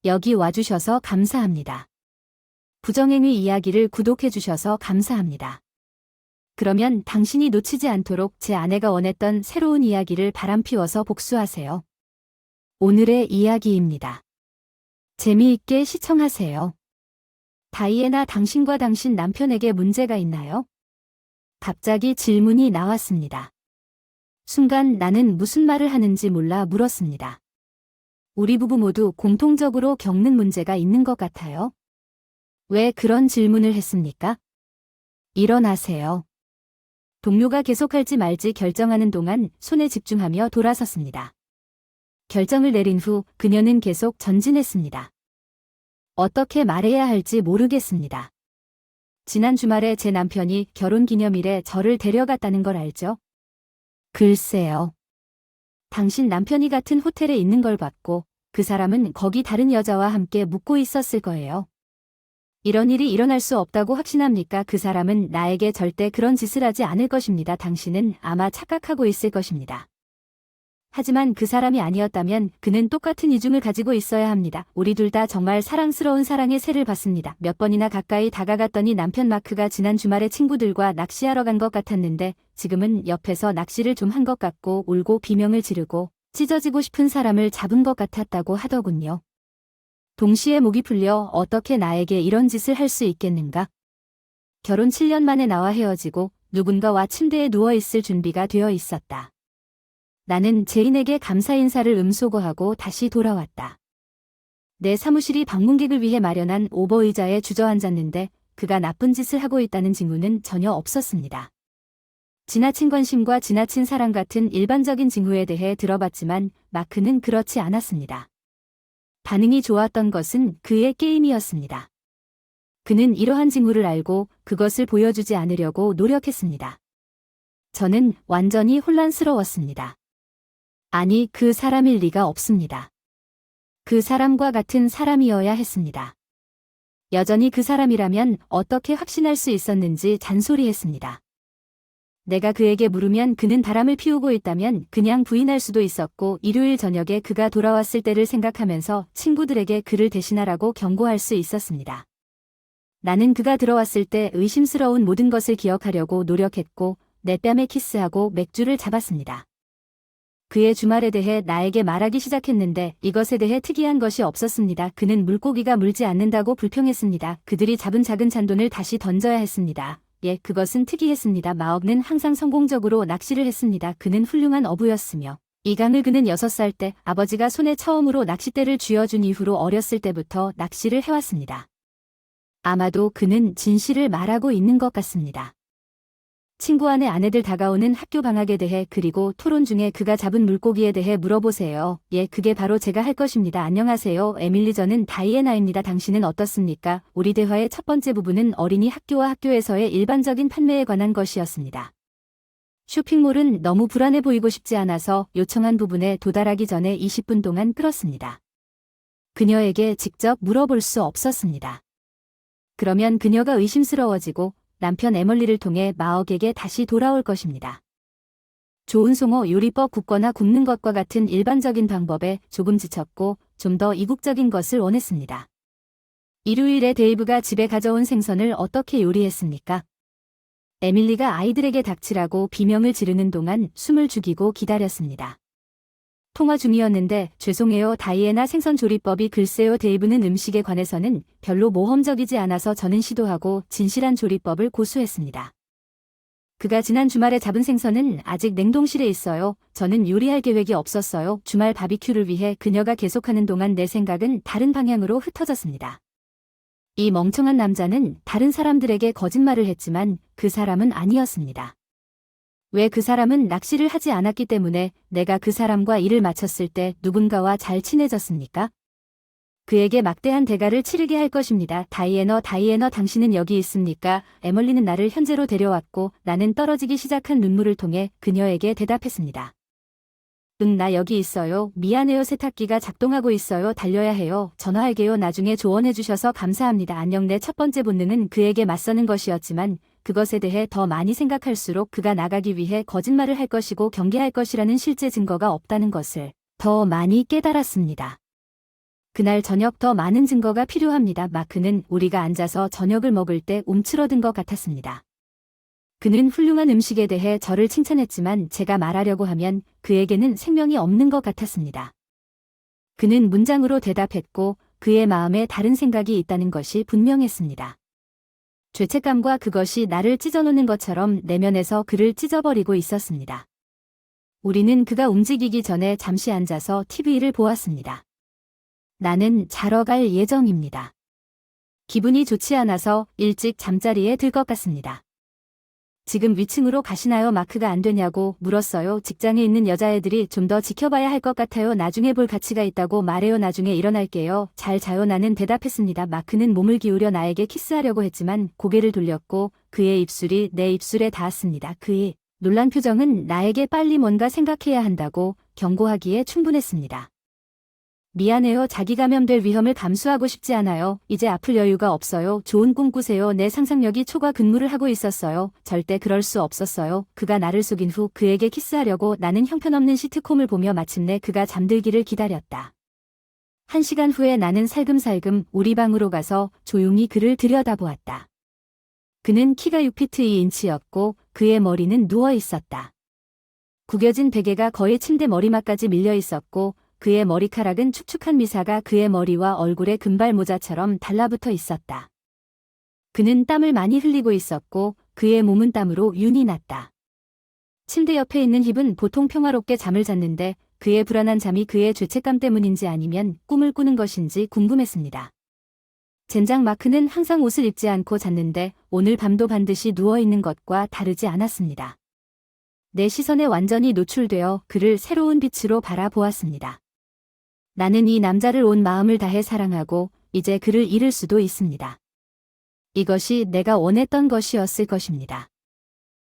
여기 와주셔서 감사합니다. 부정행위 이야기를 구독해주셔서 감사합니다. 그러면 당신이 놓치지 않도록 제 아내가 원했던 새로운 이야기를 바람피워서 복수하세요. 오늘의 이야기입니다. 재미있게 시청하세요. 다이애나, 당신과 당신 남편에게 문제가 있나요? 갑자기 질문이 나왔습니다. 순간 나는 무슨 말을 하는지 몰라 물었습니다. 우리 부부 모두 공통적으로 겪는 문제가 있는 것 같아요. 왜 그런 질문을 했습니까? 일어나세요. 동료가 계속할지 말지 결정하는 동안 손에 집중하며 돌아섰습니다. 결정을 내린 후 그녀는 계속 전진했습니다. 어떻게 말해야 할지 모르겠습니다. 지난 주말에 제 남편이 결혼기념일에 저를 데려갔다는 걸 알죠? 글쎄요. 당신 남편이 같은 호텔에 있는 걸 봤고 그 사람은 거기 다른 여자와 함께 묵고 있었을 거예요. 이런 일이 일어날 수 없다고 확신합니까? 그 사람은 나에게 절대 그런 짓을 하지 않을 것입니다. 당신은 아마 착각하고 있을 것입니다. 하지만 그 사람이 아니었다면 그는 똑같은 이중을 가지고 있어야 합니다. 우리 둘 다 정말 사랑스러운 사랑의 새를 봤습니다. 몇 번이나 가까이 다가갔더니 남편 마크가 지난 주말에 친구들과 낚시하러 간 것 같았는데 지금은 옆에서 낚시를 좀 한 것 같고 울고 비명을 지르고 찢어지고 싶은 사람을 잡은 것 같았다고 하더군요. 동시에 목이 풀려 어떻게 나에게 이런 짓을 할 수 있겠는가? 결혼 7년 만에 나와 헤어지고 누군가와 침대에 누워있을 준비가 되어 있었다. 나는 제인에게 감사 인사를 음소거하고 다시 돌아왔다. 내 사무실이 방문객을 위해 마련한 오버의자에 주저앉았는데 그가 나쁜 짓을 하고 있다는 징후는 전혀 없었습니다. 지나친 관심과 지나친 사랑 같은 일반적인 징후에 대해 들어봤지만 마크는 그렇지 않았습니다. 반응이 좋았던 것은 그의 게임이었습니다. 그는 이러한 징후를 알고 그것을 보여주지 않으려고 노력했습니다. 저는 완전히 혼란스러웠습니다. 아니, 그 사람일 리가 없습니다. 그 사람과 같은 사람이어야 했습니다. 여전히 그 사람이라면 어떻게 확신할 수 있었는지 잔소리했습니다. 내가 그에게 물으면 그는 바람을 피우고 있다면 그냥 부인할 수도 있었고 일요일 저녁에 그가 돌아왔을 때를 생각하면서 친구들에게 그를 대신하라고 경고할 수 있었습니다. 나는 그가 들어왔을 때 의심스러운 모든 것을 기억하려고 노력했고 내 뺨에 키스하고 맥주를 잡았습니다. 그의 주말에 대해 나에게 말하기 시작했는데 이것에 대해 특이한 것이 없었습니다. 그는 물고기가 물지 않는다고 불평했습니다. 그들이 잡은 작은 잔돈을 다시 던져야 했습니다. 예, 그것은 특이했습니다. 마업는 항상 성공적으로 낚시를 했습니다. 그는 훌륭한 어부였으며 이강을 그는 6살 때 아버지가 손에 처음으로 낚싯대를 쥐어준 이후로 어렸을 때부터 낚시를 해왔습니다. 아마도 그는 진실을 말하고 있는 것 같습니다. 친구와 내 아내들 다가오는 학교 방학에 대해 그리고 토론 중에 그가 잡은 물고기에 대해 물어보세요. 예, 그게 바로 제가 할 것입니다. 안녕하세요. 에밀리, 저는 다이애나입니다. 당신은 어떻습니까? 우리 대화의 첫 번째 부분은 어린이 학교와 학교에서의 일반적인 판매에 관한 것이었습니다. 쇼핑몰은 너무 불안해 보이고 싶지 않아서 요청한 부분에 도달하기 전에 20분 동안 끌었습니다. 그녀에게 직접 물어볼 수 없었습니다. 그러면 그녀가 의심스러워지고 남편 에멀리를 통해 마억에게 다시 돌아올 것입니다. 좋은 송어 요리법, 굽거나 굽는 것과 같은 일반적인 방법에 조금 지쳤고 좀 더 이국적인 것을 원했습니다. 일요일에 데이브가 집에 가져온 생선을 어떻게 요리했습니까? 에밀리가 아이들에게 닥치라고 비명을 지르는 동안 숨을 죽이고 기다렸습니다. 통화 중이었는데 죄송해요, 다이애나, 생선 조리법이. 글쎄요, 데이브는 음식에 관해서는 별로 모험적이지 않아서 저는 시도하고 진실한 조리법을 고수했습니다. 그가 지난 주말에 잡은 생선은 아직 냉동실에 있어요. 저는 요리할 계획이 없었어요. 주말 바비큐를 위해 그녀가 계속하는 동안 내 생각은 다른 방향으로 흩어졌습니다. 이 멍청한 남자는 다른 사람들에게 거짓말을 했지만 그 사람은 아니었습니다. 왜 그 사람은 낚시를 하지 않았기 때문에 내가 그 사람과 일을 마쳤을 때 누군가와 잘 친해졌습니까? 그에게 막대한 대가를 치르게 할 것입니다. 다이애나, 당신은 여기 있습니까? 에멀리는 나를 현재로 데려왔고 나는 떨어지기 시작한 눈물을 통해 그녀에게 대답했습니다. 응, 나 여기 있어요. 미안해요. 세탁기가 작동하고 있어요. 달려야 해요. 전화할게요. 나중에 조언해주셔서 감사합니다. 안녕. 내 첫 번째 본능은 그에게 맞서는 것이었지만 그것에 대해 더 많이 생각할수록 그가 나가기 위해 거짓말을 할 것이고 경계할 것이라는 실제 증거가 없다는 것을 더 많이 깨달았습니다. 그날 저녁 더 많은 증거가 필요합니다. 마크는 우리가 앉아서 저녁을 먹을 때 움츠러든 것 같았습니다. 그는 훌륭한 음식에 대해 저를 칭찬했지만 제가 말하려고 하면 그에게는 생명이 없는 것 같았습니다. 그는 문장으로 대답했고 그의 마음에 다른 생각이 있다는 것이 분명했습니다. 죄책감과 그것이 나를 찢어놓는 것처럼 내면에서 그를 찢어버리고 있었습니다. 우리는 그가 움직이기 전에 잠시 앉아서 TV를 보았습니다. 나는 자러 갈 예정입니다. 기분이 좋지 않아서 일찍 잠자리에 들 것 같습니다. 지금 위층으로 가시나요? 마크가 안 되냐고 물었어요. 직장에 있는 여자애들이 좀 더 지켜봐야 할 것 같아요. 나중에 볼 가치가 있다고 말해요. 나중에 일어날게요. 잘 자요. 나는 대답했습니다. 마크는 몸을 기울여 나에게 키스하려고 했지만 고개를 돌렸고 그의 입술이 내 입술에 닿았습니다. 그의 놀란 표정은 나에게 빨리 뭔가 생각해야 한다고 경고하기에 충분했습니다. 미안해요. 자기 감염될 위험을 감수하고 싶지 않아요. 이제 아플 여유가 없어요. 좋은 꿈 꾸세요. 내 상상력이 초과 근무를 하고 있었어요. 절대 그럴 수 없었어요. 그가 나를 속인 후 그에게 키스하려고 나는 형편없는 시트콤을 보며 마침내 그가 잠들기를 기다렸다. 1시간 후에 나는 살금살금 우리 방으로 가서 조용히 그를 들여다보았다. 그는 키가 6피트 2인치였고 그의 머리는 누워 있었다. 구겨진 베개가 거의 침대 머리맡까지 밀려 있었고 그의 머리카락은 축축한 미사가 그의 머리와 얼굴에 금발 모자처럼 달라붙어 있었다. 그는 땀을 많이 흘리고 있었고 그의 몸은 땀으로 윤이 났다. 침대 옆에 있는 힙은 보통 평화롭게 잠을 잤는데 그의 불안한 잠이 그의 죄책감 때문인지 아니면 꿈을 꾸는 것인지 궁금했습니다. 젠장 마크는 항상 옷을 입지 않고 잤는데 오늘 밤도 반드시 누워있는 것과 다르지 않았습니다. 내 시선에 완전히 노출되어 그를 새로운 빛으로 바라보았습니다. 나는 이 남자를 온 마음을 다해 사랑하고 이제 그를 잃을 수도 있습니다. 이것이 내가 원했던 것이었을 것입니다.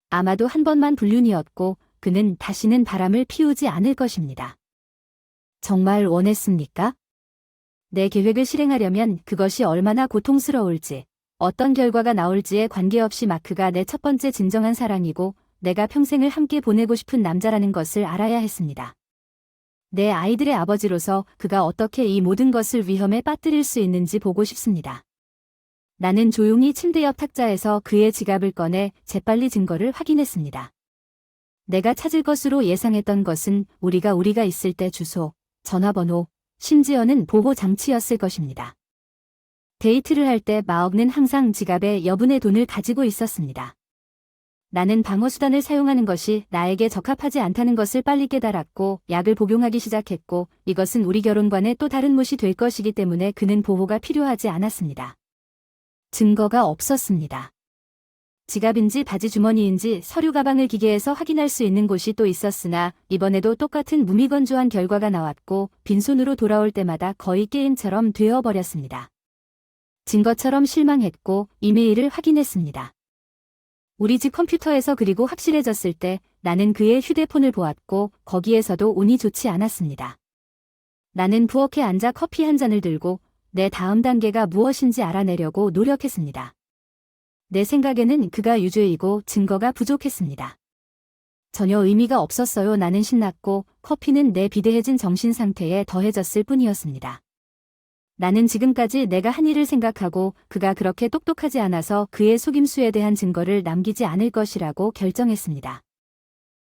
아마도 한 번만 불륜이었고 그는 다시는 바람을 피우지 않을 것입니다. 정말 원했습니까? 내 계획을 실행하려면 그것이 얼마나 고통스러울지, 어떤 결과가 나올지에 관계없이 마크가 내 첫 번째 진정한 사랑이고 내가 평생을 함께 보내고 싶은 남자라는 것을 알아야 했습니다. 내 아이들의 아버지로서 그가 어떻게 이 모든 것을 위험에 빠뜨릴 수 있는지 보고 싶습니다. 나는 조용히 침대 옆 탁자에서 그의 지갑을 꺼내 재빨리 증거를 확인했습니다. 내가 찾을 것으로 예상했던 것은 우리가 있을 때 주소, 전화번호, 심지어는 보호 장치였을 것입니다. 데이트를 할 때 마억는 항상 지갑에 여분의 돈을 가지고 있었습니다. 나는 방어수단을 사용하는 것이 나에게 적합하지 않다는 것을 빨리 깨달았고 약을 복용하기 시작했고 이것은 우리 결혼관의 또 다른 못이 될 것이기 때문에 그는 보호가 필요하지 않았습니다. 증거가 없었습니다. 지갑인지 바지 주머니인지 서류 가방을 기계에서 확인할 수 있는 곳이 또 있었으나 이번에도 똑같은 무미건조한 결과가 나왔고 빈손으로 돌아올 때마다 거의 게임처럼 되어버렸습니다. 증거처럼 실망했고 이메일을 확인했습니다. 우리 집 컴퓨터에서 그리고 확실해졌을 때 나는 그의 휴대폰을 보았고 거기에서도 운이 좋지 않았습니다. 나는 부엌에 앉아 커피 한 잔을 들고 내 다음 단계가 무엇인지 알아내려고 노력했습니다. 내 생각에는 그가 유죄이고 증거가 부족했습니다. 전혀 의미가 없었어요. 나는 신났고 커피는 내 비대해진 정신 상태에 더해졌을 뿐이었습니다. 나는 지금까지 내가 한 일을 생각하고 그가 그렇게 똑똑하지 않아서 그의 속임수에 대한 증거를 남기지 않을 것이라고 결정했습니다.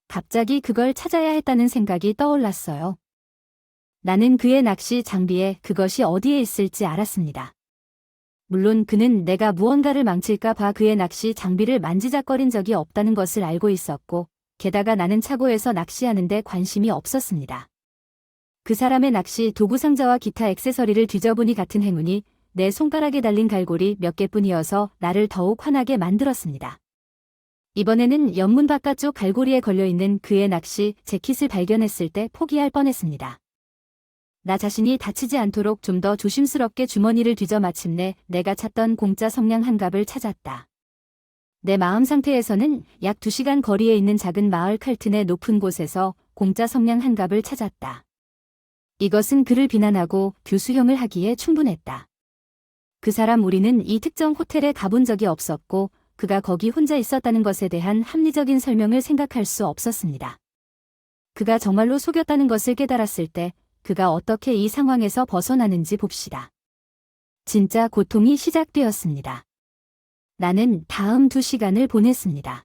갑자기 그걸 찾아야 했다는 생각이 떠올랐어요. 나는 그의 낚시 장비에 그것이 어디에 있을지 알았습니다. 물론 그는 내가 무언가를 망칠까 봐 그의 낚시 장비를 만지작거린 적이 없다는 것을 알고 있었고 게다가 나는 차고에서 낚시하는데 관심이 없었습니다. 그 사람의 낚시 도구 상자와 기타 액세서리를 뒤져보니 같은 행운이 내 손가락에 달린 갈고리 몇 개뿐이어서 나를 더욱 화나게 만들었습니다. 이번에는 연문 바깥쪽 갈고리에 걸려있는 그의 낚시 재킷을 발견했을 때 포기할 뻔했습니다. 나 자신이 다치지 않도록 좀 더 조심스럽게 주머니를 뒤져 마침내 내가 찾던 공짜 성냥 한 갑을 찾았다. 내 마음 상태에서는 약 2시간 거리에 있는 작은 마을 칼튼의 높은 곳에서 공짜 성냥 한 갑을 찾았다. 이것은 그를 비난하고 교수형을 하기에 충분했다. 그 사람 우리는 이 특정 호텔에 가본 적이 없었고 그가 거기 혼자 있었다는 것에 대한 합리적인 설명을 생각할 수 없었습니다. 그가 정말로 속였다는 것을 깨달았을 때 그가 어떻게 이 상황에서 벗어나는지 봅시다. 진짜 고통이 시작되었습니다. 나는 다음 2시간을 보냈습니다.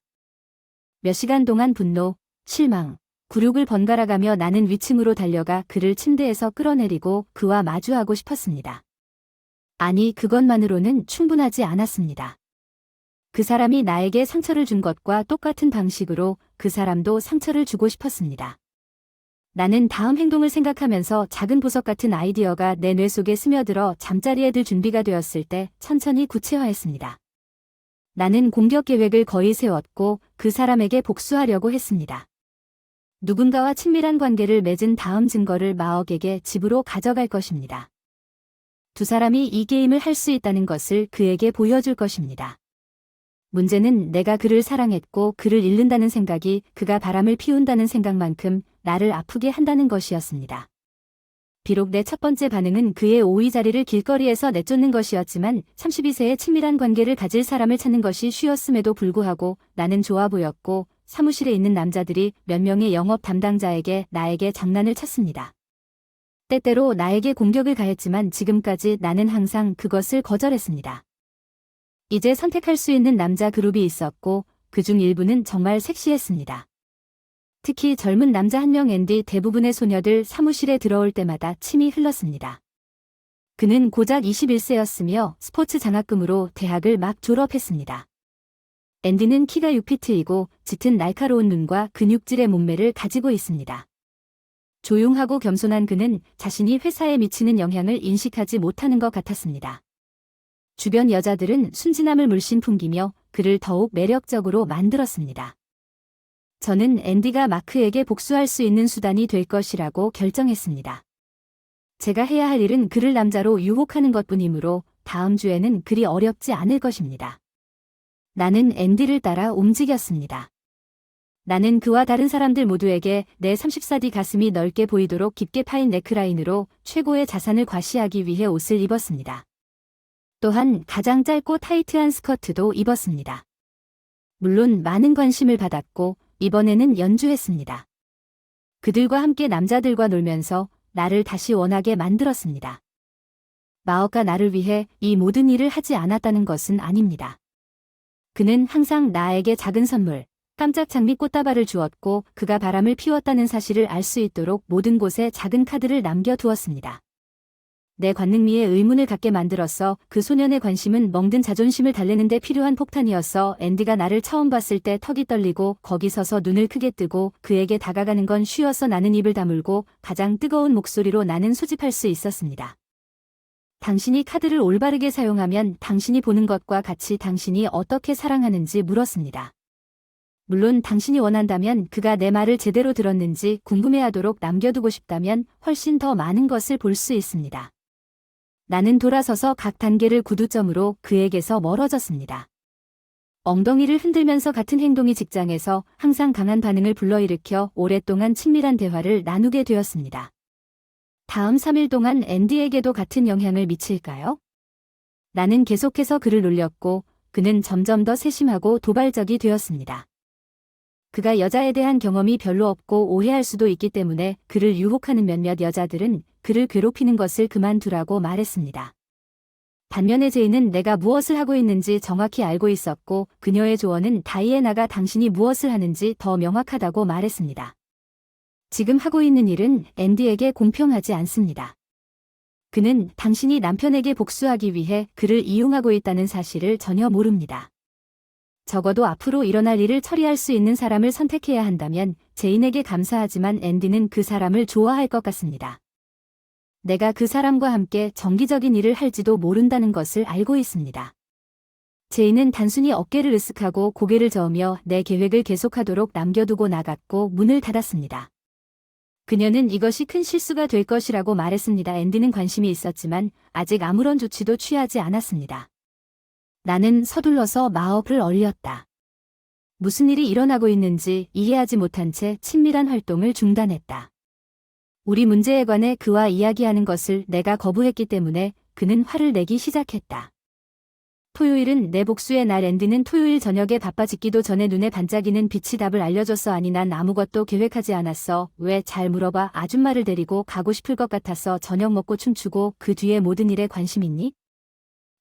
몇 시간 동안 분노, 실망, 굴욕을 번갈아가며 나는 위층으로 달려가 그를 침대에서 끌어내리고 그와 마주하고 싶었습니다. 아니, 그것만으로는 충분하지 않았습니다. 그 사람이 나에게 상처를 준 것과 똑같은 방식으로 그 사람도 상처를 주고 싶었습니다. 나는 다음 행동을 생각하면서 작은 보석 같은 아이디어가 내 뇌 속에 스며들어 잠자리에 들 준비가 되었을 때 천천히 구체화했습니다. 나는 공격 계획을 거의 세웠고 그 사람에게 복수하려고 했습니다. 누군가와 친밀한 관계를 맺은 다음 증거를 마억에게 집으로 가져갈 것입니다. 두 사람이 이 게임을 할 수 있다는 것을 그에게 보여줄 것입니다. 문제는 내가 그를 사랑했고 그를 잃는다는 생각이 그가 바람을 피운다는 생각만큼 나를 아프게 한다는 것이었습니다. 비록 내 첫 번째 반응은 그의 오이자리를 길거리에서 내쫓는 것이었지만 32세의 친밀한 관계를 가질 사람을 찾는 것이 쉬웠음에도 불구하고 나는 좋아 보였고 사무실에 있는 남자들이 몇 명의 영업 담당자에게 나에게 장난을 쳤습니다. 때때로 나에게 공격을 가했지만 지금까지 나는 항상 그것을 거절했습니다. 이제 선택할 수 있는 남자 그룹이 있었고 그중 일부는 정말 섹시했습니다. 특히 젊은 남자 한 명 앤디. 대부분의 소녀들 사무실에 들어올 때마다 침이 흘렀습니다. 그는 고작 21세였으며 스포츠 장학금으로 대학을 막 졸업했습니다. 앤디는 키가 6피트이고 짙은 날카로운 눈과 근육질의 몸매를 가지고 있습니다. 조용하고 겸손한 그는 자신이 회사에 미치는 영향을 인식하지 못하는 것 같았습니다. 주변 여자들은 순진함을 물씬 풍기며 그를 더욱 매력적으로 만들었습니다. 저는 앤디가 마크에게 복수할 수 있는 수단이 될 것이라고 결정했습니다. 제가 해야 할 일은 그를 남자로 유혹하는 것뿐이므로 다음 주에는 그리 어렵지 않을 것입니다. 나는 앤디를 따라 움직였습니다. 나는 그와 다른 사람들 모두에게 내 34D 가슴이 넓게 보이도록 깊게 파인 네크라인으로 최고의 자산을 과시하기 위해 옷을 입었습니다. 또한 가장 짧고 타이트한 스커트도 입었습니다. 물론 많은 관심을 받았고 이번에는 연주했습니다. 그들과 함께 남자들과 놀면서 나를 다시 원하게 만들었습니다. 마어가 나를 위해 이 모든 일을 하지 않았다는 것은 아닙니다. 그는 항상 나에게 작은 선물, 깜짝 장미 꽃다발을 주었고 그가 바람을 피웠다는 사실을 알 수 있도록 모든 곳에 작은 카드를 남겨두었습니다. 내 관능미에 의문을 갖게 만들었어. 그 소년의 관심은 멍든 자존심을 달래는 데 필요한 폭탄이었어. 앤디가 나를 처음 봤을 때 턱이 떨리고 거기 서서 눈을 크게 뜨고 그에게 다가가는 건 쉬웠어. 나는 입을 다물고 가장 뜨거운 목소리로 나는 소집할 수 있었습니다. 당신이 카드를 올바르게 사용하면 당신이 보는 것과 같이 당신이 어떻게 사랑하는지 물었습니다. 물론 당신이 원한다면 그가 내 말을 제대로 들었는지 궁금해하도록 남겨두고 싶다면 훨씬 더 많은 것을 볼 수 있습니다. 나는 돌아서서 각 단계를 구두점으로 그에게서 멀어졌습니다. 엉덩이를 흔들면서 같은 행동이 직장에서 항상 강한 반응을 불러일으켜 오랫동안 친밀한 대화를 나누게 되었습니다. 다음 3일 동안 앤디에게도 같은 영향을 미칠까요? 나는 계속해서 그를 놀렸고 그는 점점 더 세심하고 도발적이 되었습니다. 그가 여자에 대한 경험이 별로 없고 오해할 수도 있기 때문에 그를 유혹하는 몇몇 여자들은 그를 괴롭히는 것을 그만두라고 말했습니다. 반면에 제이는 내가 무엇을 하고 있는지 정확히 알고 있었고 그녀의 조언은 다이애나가 당신이 무엇을 하는지 더 명확하다고 말했습니다. 지금 하고 있는 일은 앤디에게 공평하지 않습니다. 그는 당신이 남편에게 복수하기 위해 그를 이용하고 있다는 사실을 전혀 모릅니다. 적어도 앞으로 일어날 일을 처리할 수 있는 사람을 선택해야 한다면 제인에게 감사하지만 앤디는 그 사람을 좋아할 것 같습니다. 내가 그 사람과 함께 정기적인 일을 할지도 모른다는 것을 알고 있습니다. 제인은 단순히 어깨를 으쓱하고 고개를 저으며 내 계획을 계속하도록 남겨두고 나갔고 문을 닫았습니다. 그녀는 이것이 큰 실수가 될 것이라고 말했습니다. 앤디는 관심이 있었지만 아직 아무런 조치도 취하지 않았습니다. 나는 서둘러서 마업을 얼렸다. 무슨 일이 일어나고 있는지 이해하지 못한 채 친밀한 활동을 중단했다. 우리 문제에 관해 그와 이야기하는 것을 내가 거부했기 때문에 그는 화를 내기 시작했다. 토요일은 내 복수의 날. 앤디는 토요일 저녁에 바빠지기도 전에 눈에 반짝이는 빛이 답을 알려줬어. 아니, 난 아무것도 계획하지 않았어. 왜? 잘 물어봐. 아줌마를 데리고 가고 싶을 것 같았어. 저녁 먹고 춤추고 그 뒤에 모든 일에 관심 있니?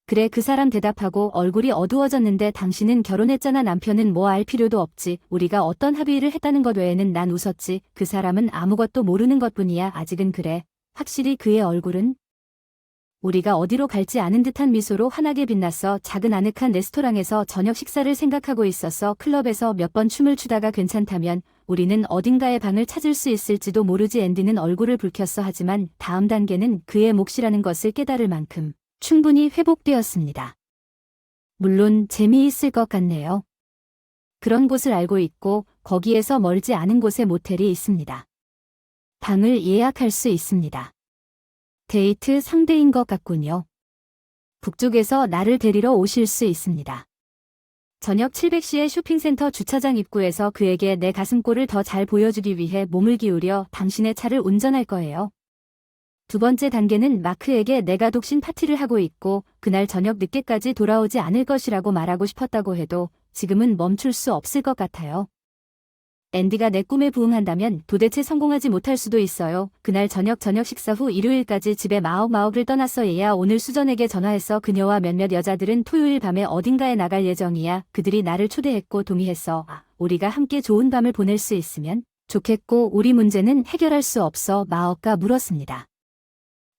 그래, 그 사람 대답하고 얼굴이 어두워졌는데 당신은 결혼했잖아. 남편은 뭐 알 필요도 없지. 우리가 어떤 합의를 했다는 것 외에는. 난 웃었지. 그 사람은 아무것도 모르는 것뿐이야. 아직은 그래. 확실히 그의 얼굴은 우리가 어디로 갈지 아는 듯한 미소로 환하게 빛났어. 작은 아늑한 레스토랑에서 저녁 식사를 생각하고 있었어. 클럽에서 몇 번 춤을 추다가 괜찮다면 우리는 어딘가에 방을 찾을 수 있을지도 모르지. 앤디는 얼굴을 붉혔어. 하지만 다음 단계는 그의 몫이라는 것을 깨달을 만큼 충분히 회복되었습니다. 물론 재미있을 것 같네요. 그런 곳을 알고 있고 거기에서 멀지 않은 곳에 모텔이 있습니다. 방을 예약할 수 있습니다. 데이트 상대인 것 같군요. 북쪽에서 나를 데리러 오실 수 있습니다. 저녁 700시에 쇼핑센터 주차장 입구에서 그에게 내 가슴골을 더 잘 보여주기 위해 몸을 기울여 당신의 차를 운전할 거예요. 두 번째 단계는 마크에게 내가 독신 파티를 하고 있고 그날 저녁 늦게까지 돌아오지 않을 것이라고 말하고 싶었다고 해도 지금은 멈출 수 없을 것 같아요. 앤디가 내 꿈에 부응한다면 도대체 성공하지 못할 수도 있어요. 그날 저녁 식사 후 일요일까지 집에 마옥을 떠났어. 얘야, 오늘 수전에게 전화했어. 그녀와 몇몇 여자들은 토요일 밤에 어딘가에 나갈 예정이야. 그들이 나를 초대했고 동의했어. 우리가 함께 좋은 밤을 보낼 수 있으면 좋겠고 우리 문제는 해결할 수 없어. 마옥가 물었습니다.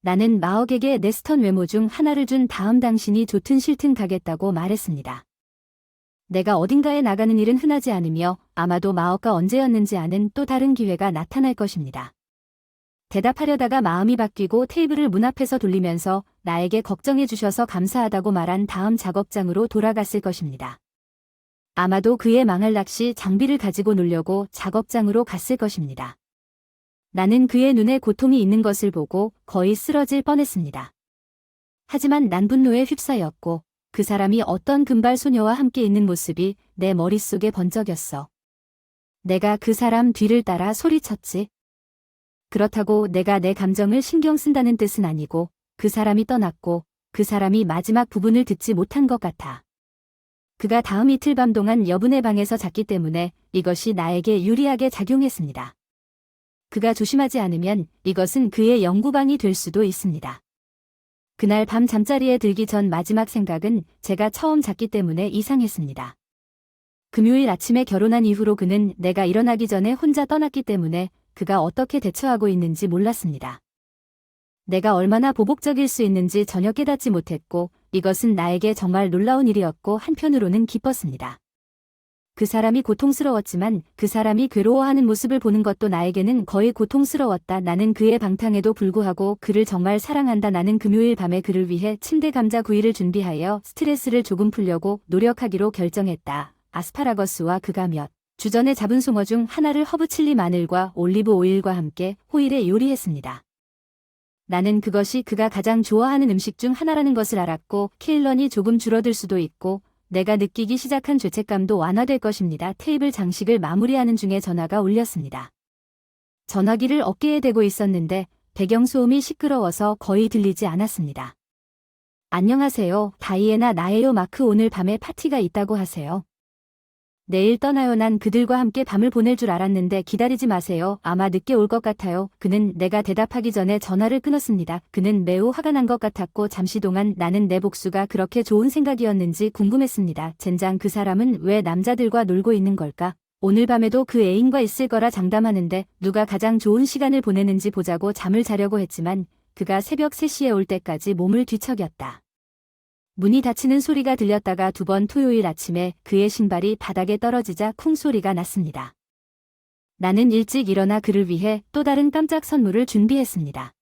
나는 마옥에게 내 스턴 외모 중 하나를 준 다음 당신이 좋든 싫든 가겠다고 말했습니다. 내가 어딘가에 나가는 일은 흔하지 않으며 아마도 마옥가 언제였는지 아는 또 다른 기회가 나타날 것입니다. 대답하려다가 마음이 바뀌고 테이블을 문 앞에서 돌리면서 나에게 걱정해 주셔서 감사하다고 말한 다음 작업장으로 돌아갔을 것입니다. 아마도 그의 망할 낚시 장비를 가지고 놀려고 작업장으로 갔을 것입니다. 나는 그의 눈에 고통이 있는 것을 보고 거의 쓰러질 뻔했습니다. 하지만 난 분노에 휩싸였고 그 사람이 어떤 금발 소녀와 함께 있는 모습이 내 머릿속에 번쩍였어. 내가 그 사람 뒤를 따라 소리쳤지. 그렇다고 내가 내 감정을 신경 쓴다는 뜻은 아니고 그 사람이 떠났고 그 사람이 마지막 부분을 듣지 못한 것 같아. 그가 다음 이틀 밤 동안 여분의 방에서 잤기 때문에 이것이 나에게 유리하게 작용했습니다. 그가 조심하지 않으면 이것은 그의 연구방이 될 수도 있습니다. 그날 밤 잠자리에 들기 전 마지막 생각은 제가 처음 잤기 때문에 이상했습니다. 금요일 아침에 결혼한 이후로 그는 내가 일어나기 전에 혼자 떠났기 때문에 그가 어떻게 대처하고 있는지 몰랐습니다. 내가 얼마나 보복적일 수 있는지 전혀 깨닫지 못했고 이것은 나에게 정말 놀라운 일이었고 한편으로는 기뻤습니다. 그 사람이 고통스러웠지만 그 사람이 괴로워하는 모습을 보는 것도 나에게는 거의 고통스러웠다. 나는 그의 방탕에도 불구하고 그를 정말 사랑한다. 나는 금요일 밤에 그를 위해 침대 감자 구이를 준비하여 스트레스를 조금 풀려고 노력하기로 결정했다. 아스파라거스와 그가 몇 주 전에 잡은 송어 중 하나를 허브 칠리 마늘과 올리브 오일과 함께 호일에 요리했습니다. 나는 그것이 그가 가장 좋아하는 음식 중 하나라는 것을 알았고 케일런이 조금 줄어들 수도 있고 내가 느끼기 시작한 죄책감도 완화될 것입니다. 테이블 장식을 마무리하는 중에 전화가 울렸습니다. 전화기를 어깨에 대고 있었는데 배경소음이 시끄러워서 거의 들리지 않았습니다. 안녕하세요. 다이애나 나예요. 마크, 오늘 밤에 파티가 있다고 하세요. 내일 떠나요. 난 그들과 함께 밤을 보낼 줄 알았는데 기다리지 마세요. 아마 늦게 올 것 같아요. 그는 내가 대답하기 전에 전화를 끊었습니다. 그는 매우 화가 난 것 같았고 잠시 동안 나는 내 복수가 그렇게 좋은 생각이었는지 궁금했습니다. 젠장, 그 사람은 왜 남자들과 놀고 있는 걸까? 오늘 밤에도 그 애인과 있을 거라 장담하는데 누가 가장 좋은 시간을 보내는지 보자고 잠을 자려고 했지만 그가 새벽 3시에 올 때까지 몸을 뒤척였다. 문이 닫히는 소리가 들렸다가 두 번 토요일 아침에 그의 신발이 바닥에 떨어지자 쿵 소리가 났습니다. 나는 일찍 일어나 그를 위해 또 다른 깜짝 선물을 준비했습니다.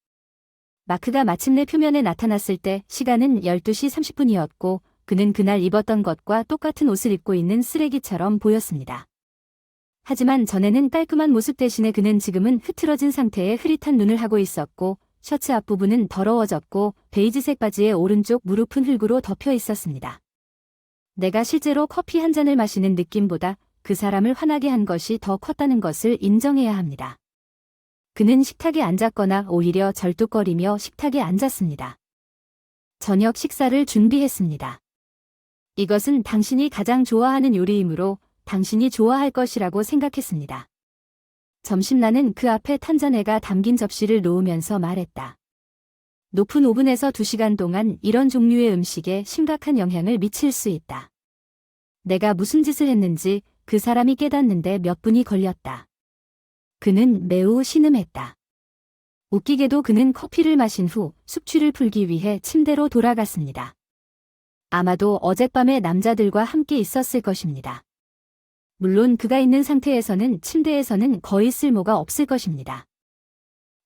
마크가 마침내 표면에 나타났을 때 시간은 12시 30분이었고 그는 그날 입었던 것과 똑같은 옷을 입고 있는 쓰레기처럼 보였습니다. 하지만 전에는 깔끔한 모습 대신에 그는 지금은 흐트러진 상태에 흐릿한 눈을 하고 있었고 셔츠 앞부분은 더러워졌고 베이지색 바지의 오른쪽 무릎은 흙으로 덮여 있었습니다. 내가 실제로 커피 한 잔을 마시는 느낌보다 그 사람을 화나게 한 것이 더 컸다는 것을 인정해야 합니다. 그는 식탁에 앉았거나 오히려 절뚝거리며 식탁에 앉았습니다. 저녁 식사를 준비했습니다. 이것은 당신이 가장 좋아하는 요리이므로 당신이 좋아할 것이라고 생각했습니다. 점심 나는 그 앞에 탄자네가 담긴 접시를 놓으면서 말했다. 높은 오븐에서 2시간 동안 이런 종류의 음식에 심각한 영향을 미칠 수 있다. 내가 무슨 짓을 했는지 그 사람이 깨닫는데 몇 분이 걸렸다. 그는 매우 신음했다. 웃기게도 그는 커피를 마신 후 숙취를 풀기 위해 침대로 돌아갔습니다. 아마도 어젯밤에 남자들과 함께 있었을 것입니다. 물론 그가 있는 상태에서는 침대에서는 거의 쓸모가 없을 것입니다.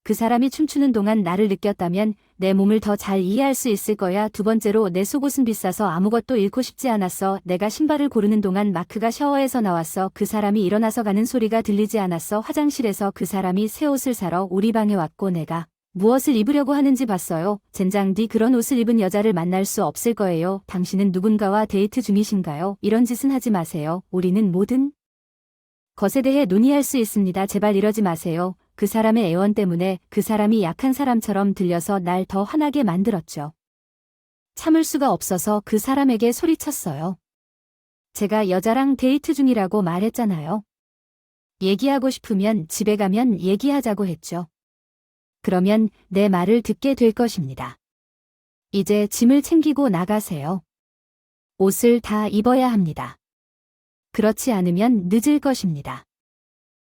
그 사람이 춤추는 동안 나를 느꼈다면 내 몸을 더 잘 이해할 수 있을 거야. 두 번째로 내 속옷은 비싸서 아무것도 잃고 싶지 않았어. 내가 신발을 고르는 동안 마크가 샤워에서 나왔어. 그 사람이 일어나서 가는 소리가 들리지 않았어. 화장실에서 그 사람이 새 옷을 사러 우리 방에 왔고 내가 무엇을 입으려고 하는지 봤어요. 젠장, 네 그런 옷을 입은 여자를 만날 수 없을 거예요. 당신은 누군가와 데이트 중이신가요? 이런 짓은 하지 마세요. 우리는 모든 것에 대해 논의할 수 있습니다. 제발 이러지 마세요. 그 사람의 애원 때문에 그 사람이 약한 사람처럼 들려서 날 더 화나게 만들었죠. 참을 수가 없어서 그 사람에게 소리쳤어요. 제가 여자랑 데이트 중이라고 말했잖아요. 얘기하고 싶으면 집에 가면 얘기하자고 했죠. 그러면 내 말을 듣게 될 것입니다. 이제 짐을 챙기고 나가세요. 옷을 다 입어야 합니다. 그렇지 않으면 늦을 것입니다.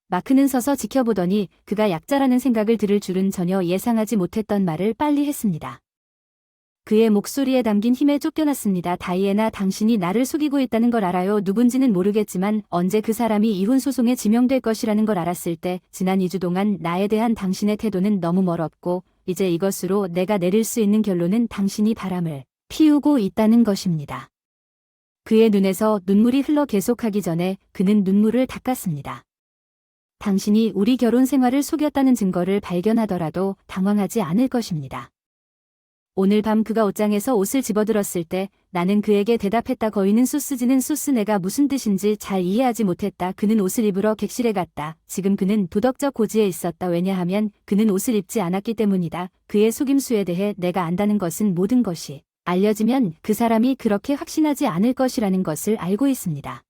마크는 서서 지켜보더니 그가 약자라는 생각을 들을 줄은 전혀 예상하지 못했던 말을 빨리 했습니다. 그의 목소리에 담긴 힘에 쫓겨났습니다. 다이애나, 당신이 나를 속이고 있다는 걸 알아요. 누군지는 모르겠지만 언제 그 사람이 이혼 소송에 지명될 것이라는 걸 알았을 때 지난 2주 동안 나에 대한 당신의 태도는 너무 멀었고 이제 이것으로 내가 내릴 수 있는 결론은 당신이 바람을 피우고 있다는 것입니다. 그의 눈에서 눈물이 흘러 계속하기 전에 그는 눈물을 닦았습니다. 당신이 우리 결혼 생활을 속였다는 증거를 발견하더라도 당황하지 않을 것입니다. 오늘 밤 그가 옷장에서 옷을 집어들었을 때 나는 그에게 대답했다. 거위는 소스지는 소스. 내가 무슨 뜻인지 잘 이해하지 못했다. 그는 옷을 입으러 객실에 갔다. 지금 그는 도덕적 고지에 있었다. 왜냐하면 그는 옷을 입지 않았기 때문이다. 그의 속임수에 대해 내가 안다는 것은 모든 것이 알려지면 그 사람이 그렇게 확신하지 않을 것이라는 것을 알고 있습니다.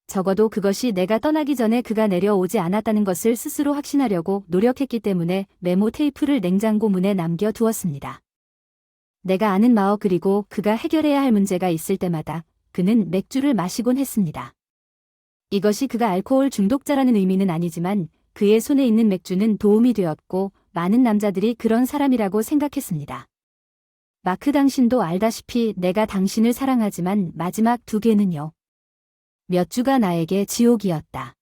적어도 그것이 내가 떠나기 전에 그가 내려오지 않았다는 것을 스스로 확신하려고 노력했기 때문에 메모 테이프를 냉장고 문에 남겨두었습니다. 내가 아는 마어 그리고 그가 해결해야 할 문제가 있을 때마다 그는 맥주를 마시곤 했습니다. 이것이 그가 알코올 중독자라는 의미는 아니지만 그의 손에 있는 맥주는 도움이 되었고 많은 남자들이 그런 사람이라고 생각했습니다. 마크, 당신도 알다시피 내가 당신을 사랑하지만 마지막 2개는요. 몇 주가 나에게 지옥이었다.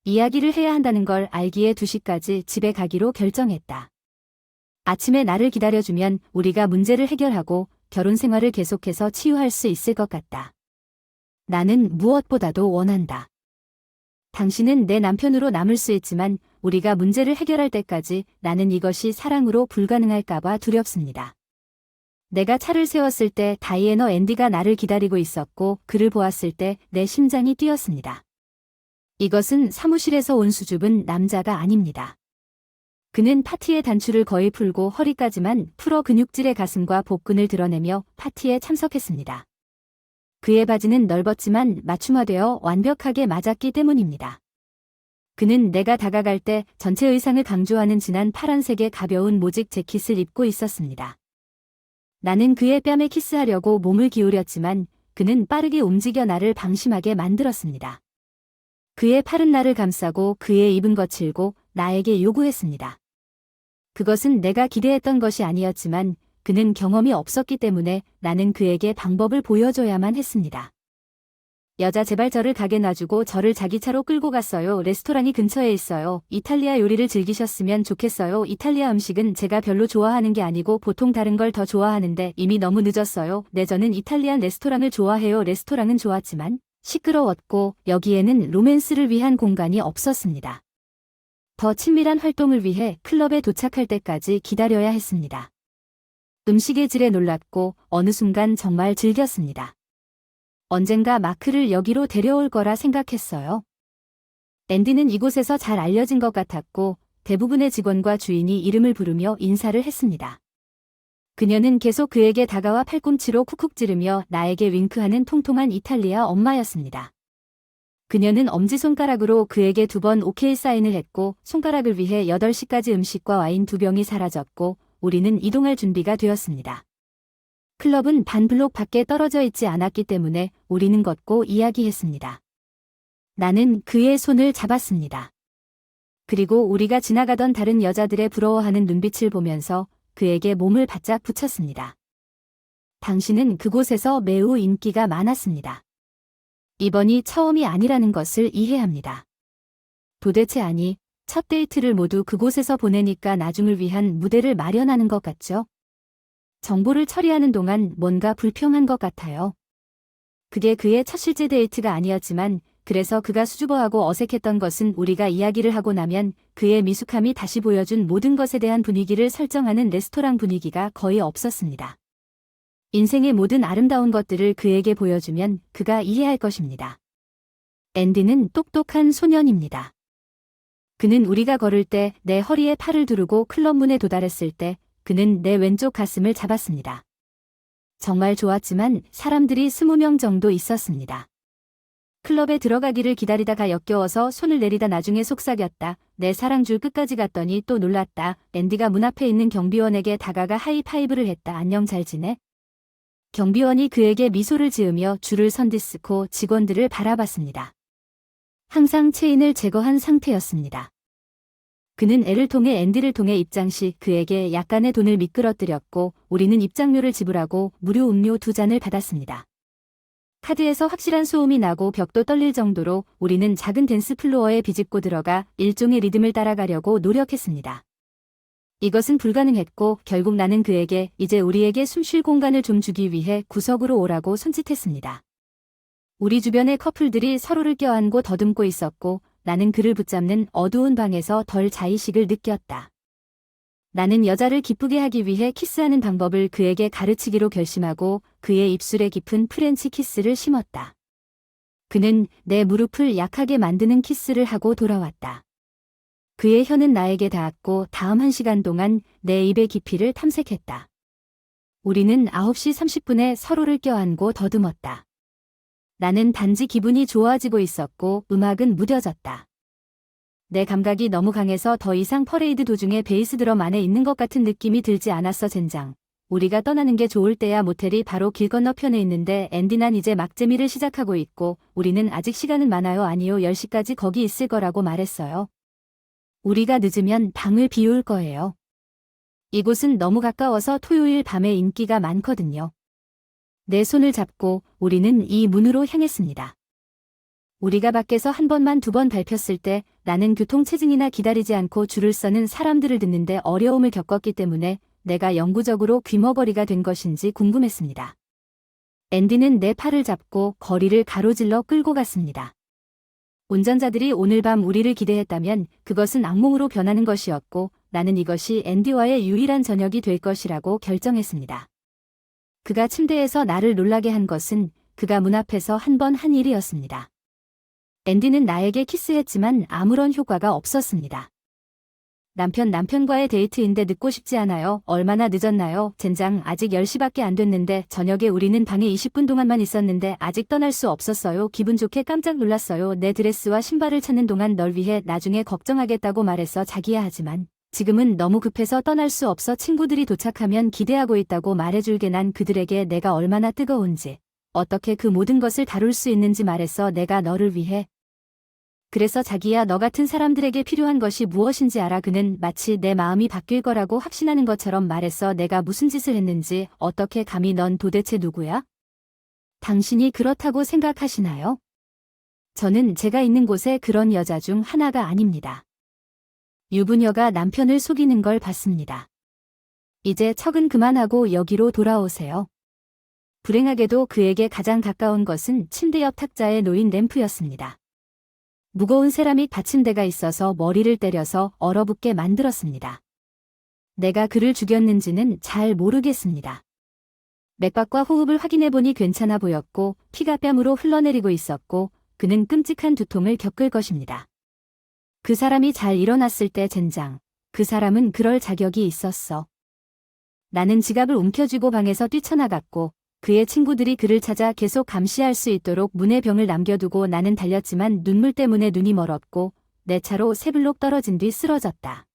이야기를 해야 한다는 걸 알기에 2시까지 집에 가기로 결정했다. 아침에 나를 기다려주면 우리가 문제를 해결하고 결혼 생활을 계속해서 치유할 수 있을 것 같다. 나는 무엇보다도 원한다. 당신은 내 남편으로 남을 수 있지만 우리가 문제를 해결할 때까지 나는 이것이 사랑으로 불가능할까봐 두렵습니다. 내가 차를 세웠을 때 다이애너 앤디가 나를 기다리고 있었고 그를 보았을 때 내 심장이 뛰었습니다. 이것은 사무실에서 온 수줍은 남자가 아닙니다. 그는 파티의 단추를 거의 풀고 허리까지만 풀어 근육질의 가슴과 복근을 드러내며 파티에 참석했습니다. 그의 바지는 넓었지만 맞춤화되어 완벽하게 맞았기 때문입니다. 그는 내가 다가갈 때 전체 의상을 강조하는 진한 파란색의 가벼운 모직 재킷을 입고 있었습니다. 나는 그의 뺨에 키스하려고 몸을 기울였지만 그는 빠르게 움직여 나를 방심하게 만들었습니다. 그의 팔은 나를 감싸고 그의 입은 거칠고 나에게 요구했습니다. 그것은 내가 기대했던 것이 아니었지만 그는 경험이 없었기 때문에 나는 그에게 방법을 보여줘야만 했습니다. 여자, 제발 저를 가게 놔주고 저를 자기 차로 끌고 갔어요. 레스토랑이 근처에 있어요. 이탈리아 요리를 즐기셨으면 좋겠어요. 이탈리아 음식은 제가 별로 좋아하는 게 아니고 보통 다른 걸 더 좋아하는데 이미 너무 늦었어요. 네, 저는 이탈리안 레스토랑을 좋아해요. 레스토랑은 좋았지만 시끄러웠고 여기에는 로맨스를 위한 공간이 없었습니다. 더 친밀한 활동을 위해 클럽에 도착할 때까지 기다려야 했습니다. 음식의 질에 놀랐고 어느 순간 정말 즐겼습니다. 언젠가 마크를 여기로 데려올 거라 생각했어요. 앤디는 이곳에서 잘 알려진 것 같았고 대부분의 직원과 주인이 이름을 부르며 인사를 했습니다. 그녀는 계속 그에게 다가와 팔꿈치로 쿡쿡 찌르며 나에게 윙크하는 통통한 이탈리아 엄마였습니다. 그녀는 엄지손가락으로 그에게 2번 오케이 사인을 했고 손가락을 위해 8시까지 음식과 와인 2병이 사라졌고 우리는 이동할 준비가 되었습니다. 클럽은 반 블록 밖에 떨어져 있지 않았기 때문에 우리는 걷고 이야기했습니다. 나는 그의 손을 잡았습니다. 그리고 우리가 지나가던 다른 여자들의 부러워하는 눈빛을 보면서 그에게 몸을 바짝 붙였습니다. 당신은 그곳에서 매우 인기가 많았습니다. 이번이 처음이 아니라는 것을 이해합니다. 도대체 아니, 첫 데이트를 모두 그곳에서 보내니까 나중을 위한 무대를 마련하는 것 같죠? 정보를 처리하는 동안 뭔가 불평한 것 같아요. 그게 그의 첫 실제 데이트가 아니었지만 그래서 그가 수줍어하고 어색했던 것은 우리가 이야기를 하고 나면 그의 미숙함이 다시 보여준 모든 것에 대한 분위기를 설정하는 레스토랑 분위기가 거의 없었습니다. 인생의 모든 아름다운 것들을 그에게 보여주면 그가 이해할 것입니다. 앤디는 똑똑한 소년입니다. 그는 우리가 걸을 때 내 허리에 팔을 두르고 클럽 문에 도달했을 때 그는 내 왼쪽 가슴을 잡았습니다. 정말 좋았지만 사람들이 20명 정도 있었습니다. 클럽에 들어가기를 기다리다가 역겨워서 손을 내리다 나중에 속삭였다. 내 사랑줄 끝까지 갔더니 또 놀랐다. 앤디가 문 앞에 있는 경비원에게 다가가 하이파이브를 했다. 안녕 잘 지내? 경비원이 그에게 미소를 지으며 줄을 선 디스코 직원들을 바라봤습니다. 항상 체인을 제거한 상태였습니다. 그는 애를 통해 앤디를 통해 입장 시 그에게 약간의 돈을 미끄러뜨렸고 우리는 입장료를 지불하고 무료 음료 2잔을 받았습니다. 카드에서 확실한 소음이 나고 벽도 떨릴 정도로 우리는 작은 댄스 플로어에 비집고 들어가 일종의 리듬을 따라가려고 노력했습니다. 이것은 불가능했고 결국 나는 그에게 이제 우리에게 숨 쉴 공간을 좀 주기 위해 구석으로 오라고 손짓했습니다. 우리 주변의 커플들이 서로를 껴안고 더듬고 있었고 나는 그를 붙잡는 어두운 방에서 덜 자의식을 느꼈다. 나는 여자를 기쁘게 하기 위해 키스하는 방법을 그에게 가르치기로 결심하고 그의 입술에 깊은 프렌치 키스를 심었다. 그는 내 무릎을 약하게 만드는 키스를 하고 돌아왔다. 그의 혀는 나에게 닿았고 다음 1시간 동안 내 입의 깊이를 탐색했다. 우리는 9시 30분에 서로를 껴안고 더듬었다. 나는 단지 기분이 좋아지고 있었고 음악은 무뎌졌다. 내 감각이 너무 강해서 더 이상 퍼레이드 도중에 베이스 드럼 안에 있는 것 같은 느낌이 들지 않았어. 젠장. 우리가 떠나는 게 좋을 때야. 모텔이 바로 길 건너편에 있는데 앤디 난 이제 막재미를 시작하고 있고 우리는 아직 시간은 많아요. 아니요 10시까지 거기 있을 거라고 말했어요. 우리가 늦으면 방을 비울 거예요. 이곳은 너무 가까워서 토요일 밤에 인기가 많거든요. 내 손을 잡고 우리는 이 문으로 향했습니다. 우리가 밖에서 한 번만 2번 밟혔을 때 나는 교통체증이나 기다리지 않고 줄을 서는 사람들을 듣는데 어려움을 겪었기 때문에 내가 영구적으로 귀머거리가 된 것인지 궁금했습니다. 앤디는 내 팔을 잡고 거리를 가로질러 끌고 갔습니다. 운전자들이 오늘 밤 우리를 기대했다면 그것은 악몽으로 변하는 것이었고 나는 이것이 앤디와의 유일한 저녁이 될 것이라고 결정했습니다. 그가 침대에서 나를 놀라게 한 것은 그가 문 앞에서 한 번 한 일이었습니다. 앤디는 나에게 키스했지만 아무런 효과가 없었습니다. 남편과의 데이트인데 늦고 싶지 않아요. 얼마나 늦었나요? 젠장 아직 10시밖에 안 됐는데 저녁에 우리는 방에 20분 동안만 있었는데 아직 떠날 수 없었어요. 기분 좋게 깜짝 놀랐어요. 내 드레스와 신발을 찾는 동안 널 위해 나중에 걱정하겠다고 말했어. 자기야 하지만 지금은 너무 급해서 떠날 수 없어. 친구들이 도착하면 기대하고 있다고 말해줄게. 난 그들에게 내가 얼마나 뜨거운지 어떻게 그 모든 것을 다룰 수 있는지 말했어. 내가 너를 위해. 그래서 자기야 너 같은 사람들에게 필요한 것이 무엇인지 알아. 그는 마치 내 마음이 바뀔 거라고 확신하는 것처럼 말했어. 내가 무슨 짓을 했는지 어떻게 감히 넌 도대체 누구야? 당신이 그렇다고 생각하시나요? 저는 제가 있는 곳에 그런 여자 중 하나가 아닙니다. 유부녀가 남편을 속이는 걸 봤습니다. 이제 척은 그만하고 여기로 돌아오세요. 불행하게도 그에게 가장 가까운 것은 침대 옆 탁자에 놓인 램프였습니다. 무거운 세라믹 받침대가 있어서 머리를 때려서 얼어붙게 만들었습니다. 내가 그를 죽였는지는 잘 모르겠습니다. 맥박과 호흡을 확인해보니 괜찮아 보였고 피가 뺨으로 흘러내리고 있었고 그는 끔찍한 두통을 겪을 것입니다. 그 사람이 잘 일어났을 때 젠장. 그 사람은 그럴 자격이 있었어. 나는 지갑을 움켜쥐고 방에서 뛰쳐나갔고 그의 친구들이 그를 찾아 계속 감시할 수 있도록 문에 병을 남겨두고 나는 달렸지만 눈물 때문에 눈이 멀었고 내 차로 3블록 떨어진 뒤 쓰러졌다.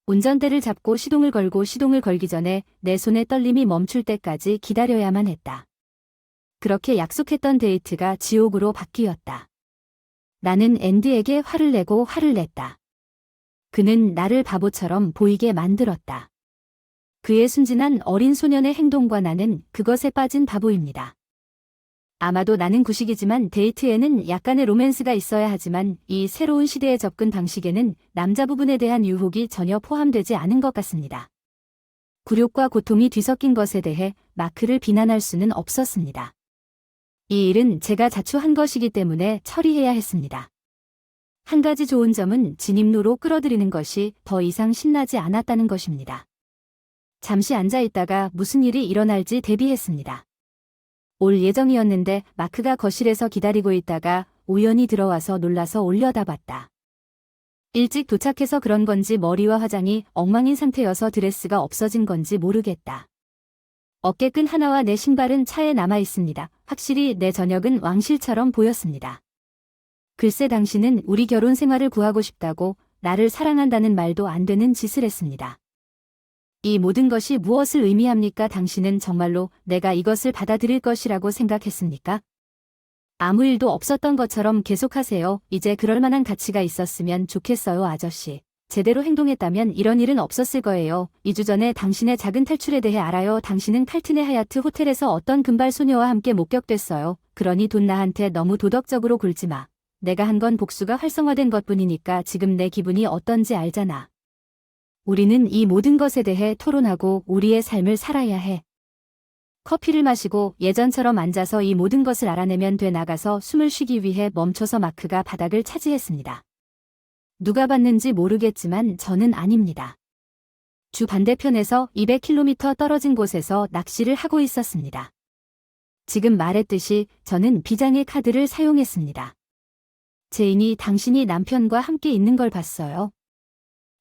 운전대를 잡고 시동을 걸고 시동을 걸기 전에 내 손의 떨림이 멈출 때까지 기다려야만 했다. 그렇게 약속했던 데이트가 지옥으로 바뀌었다. 나는 앤디에게 화를 내고 화를 냈다. 그는 나를 바보처럼 보이게 만들었다. 그의 순진한 어린 소년의 행동과 나는 그것에 빠진 바보입니다. 아마도 나는 구식이지만 데이트에는 약간의 로맨스가 있어야 하지만 이 새로운 시대의 접근 방식에는 남자 부분에 대한 유혹이 전혀 포함되지 않은 것 같습니다. 굴욕과 고통이 뒤섞인 것에 대해 마크를 비난할 수는 없었습니다. 이 일은 제가 자초한 것이기 때문에 처리해야 했습니다. 한 가지 좋은 점은 진입로로 끌어들이는 것이 더 이상 신나지 않았다는 것입니다. 잠시 앉아있다가 무슨 일이 일어날지 대비했습니다. 올 예정이었는데 마크가 거실에서 기다리고 있다가 우연히 들어와서 놀라서 올려다봤다. 일찍 도착해서 그런 건지 머리와 화장이 엉망인 상태여서 드레스가 없어진 건지 모르겠다. 어깨끈 하나와 내 신발은 차에 남아 있습니다. 확실히 내 저녁은 왕실처럼 보였습니다. 글쎄 당신은 우리 결혼 생활을 구하고 싶다고 나를 사랑한다는 말도 안 되는 짓을 했습니다. 이 모든 것이 무엇을 의미합니까? 당신은 정말로 내가 이것을 받아들일 것이라고 생각했습니까? 아무 일도 없었던 것처럼 계속하세요. 이제 그럴 만한 가치가 있었으면 좋겠어요, 아저씨. 제대로 행동했다면 이런 일은 없었을 거예요. 2주 전에 당신의 작은 탈출에 대해 알아요. 당신은 칼튼의 하얏트 호텔에서 어떤 금발 소녀와 함께 목격됐어요. 그러니 돈 나한테 너무 도덕적으로 굴지 마. 내가 한 건 복수가 활성화된 것뿐이니까 지금 내 기분이 어떤지 알잖아. 우리는 이 모든 것에 대해 토론하고 우리의 삶을 살아야 해. 커피를 마시고 예전처럼 앉아서 이 모든 것을 알아내면 돼. 나가서 숨을 쉬기 위해 멈춰서 마크가 바닥을 차지했습니다. 누가 봤는지 모르겠지만 저는 아닙니다. 주 반대편에서 200km 떨어진 곳에서 낚시를 하고 있었습니다. 지금 말했듯이 저는 비장의 카드를 사용했습니다. 제인이 당신이 남편과 함께 있는 걸 봤어요.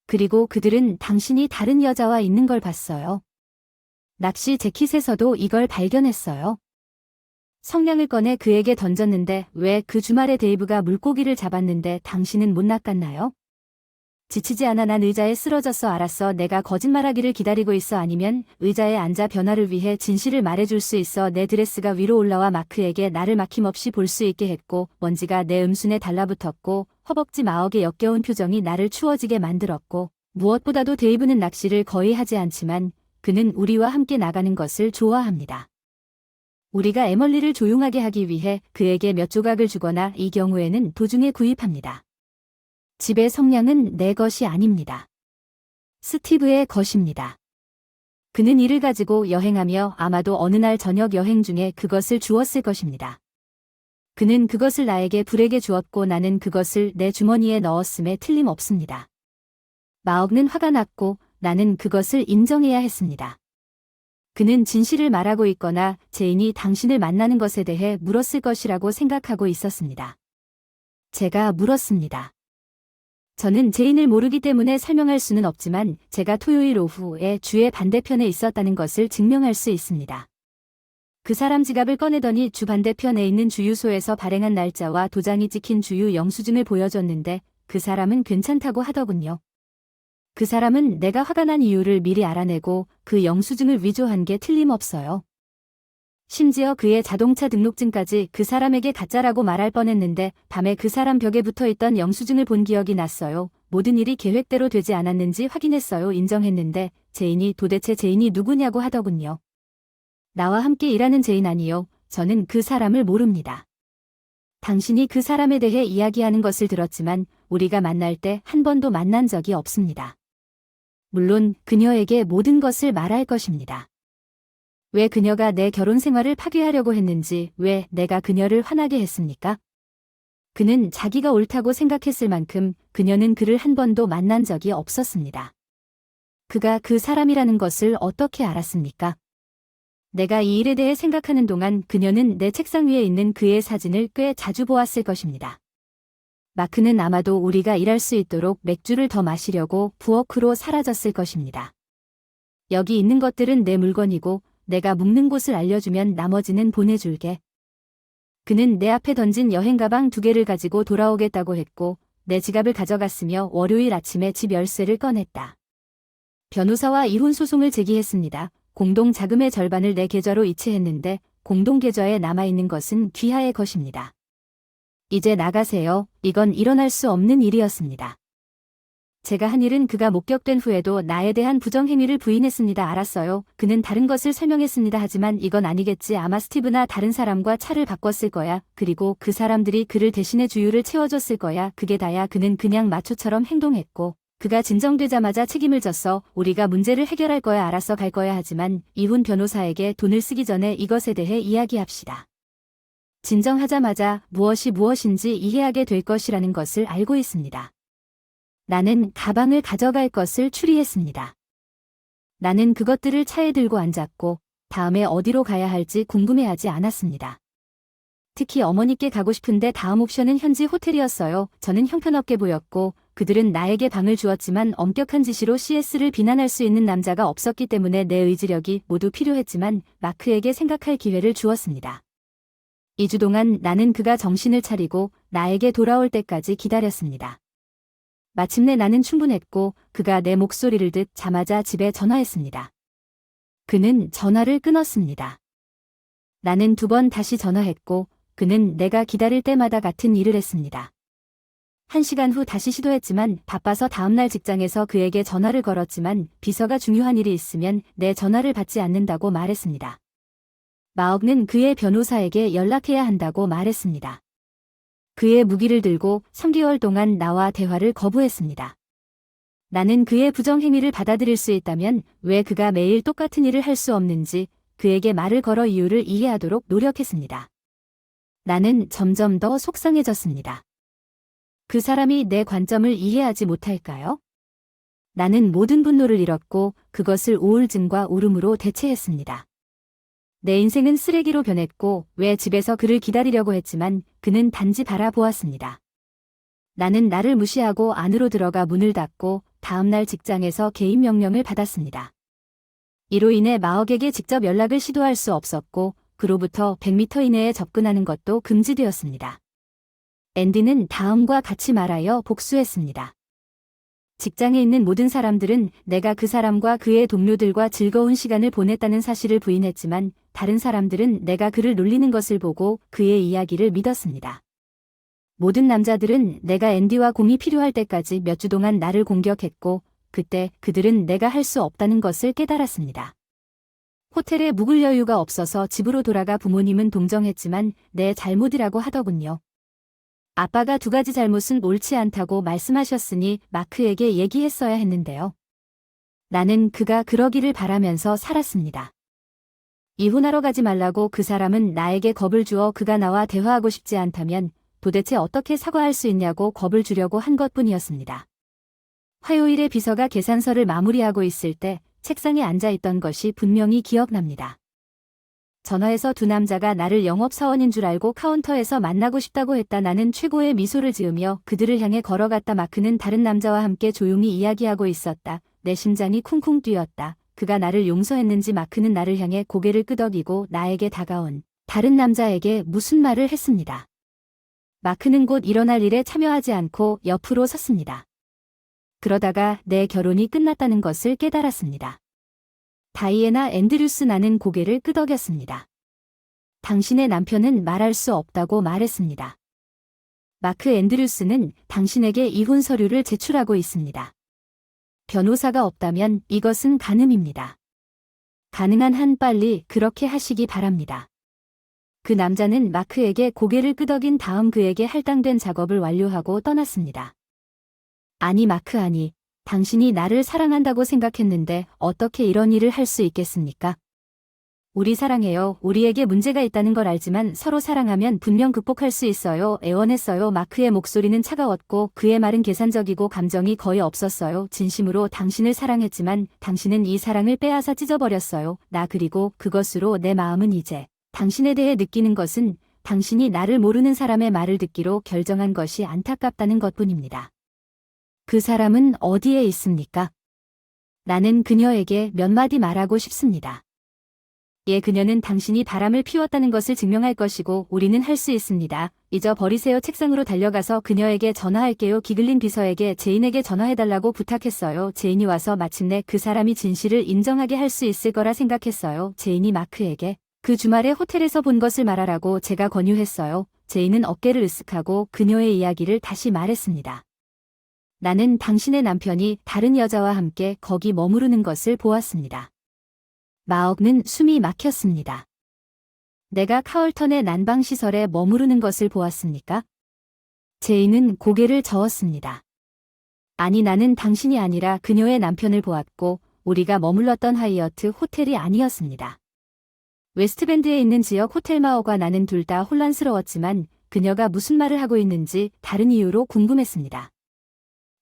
그리고 그들은 당신이 다른 여자와 있는 걸 봤어요. 낚시 재킷에서도 이걸 발견했어요. 성냥을 꺼내 그에게 던졌는데 왜 그 주말에 데이브가 물고기를 잡았는데 당신은 못 낚았나요? 지치지 않아. 난 의자에 쓰러졌어. 알았어. 내가 거짓말하기를 기다리고 있어. 아니면 의자에 앉아 변화를 위해 진실을 말해줄 수 있어. 내 드레스가 위로 올라와 마크에게 나를 막힘없이 볼 수 있게 했고 먼지가 내 음순에 달라붙었고 허벅지 마억의 역겨운 표정이 나를 추워지게 만들었고 무엇보다도 데이브는 낚시를 거의 하지 않지만 그는 우리와 함께 나가는 것을 좋아합니다. 우리가 에멀리를 조용하게 하기 위해 그에게 몇 조각을 주거나 이 경우에는 도중에 구입합니다. 집의 성냥은 내 것이 아닙니다. 스티브의 것입니다. 그는 이를 가지고 여행하며 아마도 어느 날 저녁 여행 중에 그것을 주었을 것입니다. 그는 그것을 나에게 불에게 주었고 나는 그것을 내 주머니에 넣었음에 틀림없습니다. 마억는 화가 났고 나는 그것을 인정해야 했습니다. 그는 진실을 말하고 있거나 제인이 당신을 만나는 것에 대해 물었을 것이라고 생각하고 있었습니다. 제가 물었습니다. 저는 제인을 모르기 때문에 설명할 수는 없지만 제가 토요일 오후에 주의 반대편에 있었다는 것을 증명할 수 있습니다. 그 사람 지갑을 꺼내더니 주 반대편에 있는 주유소에서 발행한 날짜와 도장이 찍힌 주유 영수증을 보여줬는데 그 사람은 괜찮다고 하더군요. 그 사람은 내가 화가 난 이유를 미리 알아내고 그 영수증을 위조한 게 틀림없어요. 심지어 그의 자동차 등록증까지 그 사람에게 가짜라고 말할 뻔했는데 밤에 그 사람 벽에 붙어있던 영수증을 본 기억이 났어요. 모든 일이 계획대로 되지 않았는지 확인했어요. 인정했는데 제인이 도대체 제인이 누구냐고 하더군요. 나와 함께 일하는 제인 아니요. 저는 그 사람을 모릅니다. 당신이 그 사람에 대해 이야기하는 것을 들었지만 우리가 만날 때 한 번도 만난 적이 없습니다. 물론 그녀에게 모든 것을 말할 것입니다. 왜 그녀가 내 결혼 생활을 파괴하려고 했는지, 왜 내가 그녀를 화나게 했습니까? 그는 자기가 옳다고 생각했을 만큼 그녀는 그를 한 번도 만난 적이 없었습니다. 그가 그 사람이라는 것을 어떻게 알았습니까? 내가 이 일에 대해 생각하는 동안 그녀는 내 책상 위에 있는 그의 사진을 꽤 자주 보았을 것입니다. 마크는 아마도 우리가 일할 수 있도록 맥주를 더 마시려고 부엌으로 사라졌을 것입니다. 여기 있는 것들은 내 물건이고 내가 묵는 곳을 알려주면 나머지는 보내줄게. 그는 내 앞에 던진 여행 가방 2개를 가지고 돌아오겠다고 했고 내 지갑을 가져갔으며 월요일 아침에 집 열쇠를 꺼냈다. 변호사와 이혼 소송을 제기했습니다. 공동 자금의 절반을 내 계좌로 이체했는데 공동 계좌에 남아있는 것은 귀하의 것입니다. 이제 나가세요. 이건 일어날 수 없는 일이었습니다. 제가 한 일은 그가 목격된 후에도 나에 대한 부정행위를 부인했습니다. 알았어요. 그는 다른 것을 설명했습니다. 하지만 이건 아니겠지. 아마 스티브나 다른 사람과 차를 바꿨을 거야. 그리고 그 사람들이 그를 대신해 주유를 채워줬을 거야. 그게 다야. 그는 그냥 마초처럼 행동했고 그가 진정되자마자 책임을 졌어. 우리가 문제를 해결할 거야. 알았어. 갈 거야. 하지만 이혼 변호사에게 돈을 쓰기 전에 이것에 대해 이야기합시다. 진정하자마자 무엇이 무엇인지 이해하게 될 것이라는 것을 알고 있습니다. 나는 가방을 가져갈 것을 추리했습니다. 나는 그것들을 차에 들고 앉았고 다음에 어디로 가야 할지 궁금해하지 않았습니다. 특히 어머니께 가고 싶은데 다음 옵션은 현지 호텔이었어요. 저는 형편없게 보였고 그들은 나에게 방을 주었지만 엄격한 지시로 CS를 비난할 수 있는 남자가 없었기 때문에 내 의지력이 모두 필요했지만 마크에게 생각할 기회를 주었습니다. 2주 동안 나는 그가 정신을 차리고 나에게 돌아올 때까지 기다렸습니다. 마침내 나는 충분했고 그가 내 목소리를 듣자마자 집에 전화했습니다. 그는 전화를 끊었습니다. 나는 2번 다시 전화했고 그는 내가 기다릴 때마다 같은 일을 했습니다. 1시간 후 다시 시도했지만 바빠서 다음날 직장에서 그에게 전화를 걸었지만 비서가 중요한 일이 있으면 내 전화를 받지 않는다고 말했습니다. 마옥는 그의 변호사에게 연락해야 한다고 말했습니다. 그의 무기를 들고 3개월 동안 나와 대화를 거부했습니다. 나는 그의 부정행위를 받아들일 수 있다면 왜 그가 매일 똑같은 일을 할 수 없는지 그에게 말을 걸어 이유를 이해하도록 노력했습니다. 나는 점점 더 속상해졌습니다. 그 사람이 내 관점을 이해하지 못할까요? 나는 모든 분노를 잃었고 그것을 우울증과 울음으로 대체했습니다. 내 인생은 쓰레기로 변했고 왜 집에서 그를 기다리려고 했지만 그는 단지 바라보았습니다. 나는 나를 무시하고 안으로 들어가 문을 닫고 다음날 직장에서 개인 명령을 받았습니다. 이로 인해 마옥에게 직접 연락을 시도할 수 없었고 그로부터 100m 이내에 접근하는 것도 금지되었습니다. 앤디는 다음과 같이 말하여 복수했습니다. 직장에 있는 모든 사람들은 내가 그 사람과 그의 동료들과 즐거운 시간을 보냈다는 사실을 부인했지만 다른 사람들은 내가 그를 놀리는 것을 보고 그의 이야기를 믿었습니다. 모든 남자들은 내가 앤디와 공이 필요할 때까지 몇 주 동안 나를 공격했고 그때 그들은 내가 할 수 없다는 것을 깨달았습니다. 호텔에 묵을 여유가 없어서 집으로 돌아가 부모님은 동정했지만 내 잘못이라고 하더군요. 아빠가 2가지 잘못은 옳지 않다고 말씀하셨으니 마크에게 얘기했어야 했는데요. 나는 그가 그러기를 바라면서 살았습니다. 이혼하러 가지 말라고 그 사람은 나에게 겁을 주어 그가 나와 대화하고 싶지 않다면 도대체 어떻게 사과할 수 있냐고 겁을 주려고 한 것뿐이었습니다. 화요일에 비서가 계산서를 마무리하고 있을 때 책상에 앉아 있던 것이 분명히 기억납니다. 전화해서 2 남자가 나를 영업사원인 줄 알고 카운터에서 만나고 싶다고 했다. 나는 최고의 미소를 지으며 그들을 향해 걸어갔다. 마크는 다른 남자와 함께 조용히 이야기하고 있었다. 내 심장이 쿵쿵 뛰었다. 그가 나를 용서했는지 마크는 나를 향해 고개를 끄덕이고 나에게 다가온 다른 남자에게 무슨 말을 했습니다. 마크는 곧 일어날 일에 참여하지 않고 옆으로 섰습니다. 그러다가 내 결혼이 끝났다는 것을 깨달았습니다. 다이애나 앤드류스. 나는 고개를 끄덕였습니다. 당신의 남편은 말할 수 없다고 말했습니다. 마크 앤드류스는 당신에게 이혼 서류를 제출하고 있습니다. 변호사가 없다면 이것은 간음입니다. 가능한 한 빨리 그렇게 하시기 바랍니다. 그 남자는 마크에게 고개를 끄덕인 다음 그에게 할당된 작업을 완료하고 떠났습니다. 아니 마크 아니. 당신이 나를 사랑한다고 생각했는데 어떻게 이런 일을 할 수 있겠습니까? 우리 사랑해요. 우리에게 문제가 있다는 걸 알지만 서로 사랑하면 분명 극복할 수 있어요. 애원했어요. 마크의 목소리는 차가웠고 그의 말은 계산적이고 감정이 거의 없었어요. 진심으로 당신을 사랑했지만 당신은 이 사랑을 빼앗아 찢어버렸어요. 나 그리고 그것으로 내 마음은 이제 당신에 대해 느끼는 것은 당신이 나를 모르는 사람의 말을 듣기로 결정한 것이 안타깝다는 것뿐입니다. 그 사람은 어디에 있습니까? 나는 그녀에게 몇 마디 말하고 싶습니다. 예, 그녀는 당신이 바람을 피웠다는 것을 증명할 것이고 우리는 할 수 있습니다. 잊어버리세요. 책상으로 달려가서 그녀에게 전화할게요. 기글린 비서에게 제인에게 전화해달라고 부탁했어요. 제인이 와서 마침내 그 사람이 진실을 인정하게 할 수 있을 거라 생각했어요. 제인이 마크에게 그 주말에 호텔에서 본 것을 말하라고 제가 권유했어요. 제인은 어깨를 으쓱하고 그녀의 이야기를 다시 말했습니다. 나는 당신의 남편이 다른 여자와 함께 거기 머무르는 것을 보았습니다. 마억는 숨이 막혔습니다. 내가 카얼턴의 난방시설에 머무르는 것을 보았습니까? 제인은 고개를 저었습니다. 아니, 나는 당신이 아니라 그녀의 남편을 보았고 우리가 머물렀던 하이어트 호텔이 아니었습니다. 웨스트밴드에 있는 지역 호텔 마어가 나는 둘 다 혼란스러웠지만 그녀가 무슨 말을 하고 있는지 다른 이유로 궁금했습니다.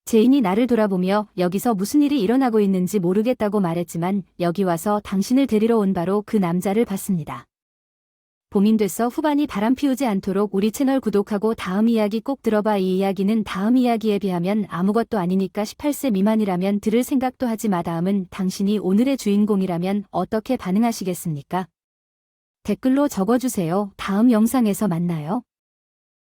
제인이 나를 돌아보며 여기서 무슨 일이 일어나고 있는지 모르겠다고 말했지만 여기 와서 당신을 데리러 온 바로 그 남자를 봤습니다. 봄이 돼서 후반이 바람 피우지 않도록 우리 채널 구독하고 다음 이야기 꼭 들어봐. 이 이야기는 다음 이야기에 비하면 아무것도 아니니까 18세 미만이라면 들을 생각도 하지 마. 다음은 당신이 오늘의 주인공이라면 어떻게 반응하시겠습니까? 댓글로 적어주세요. 다음 영상에서 만나요.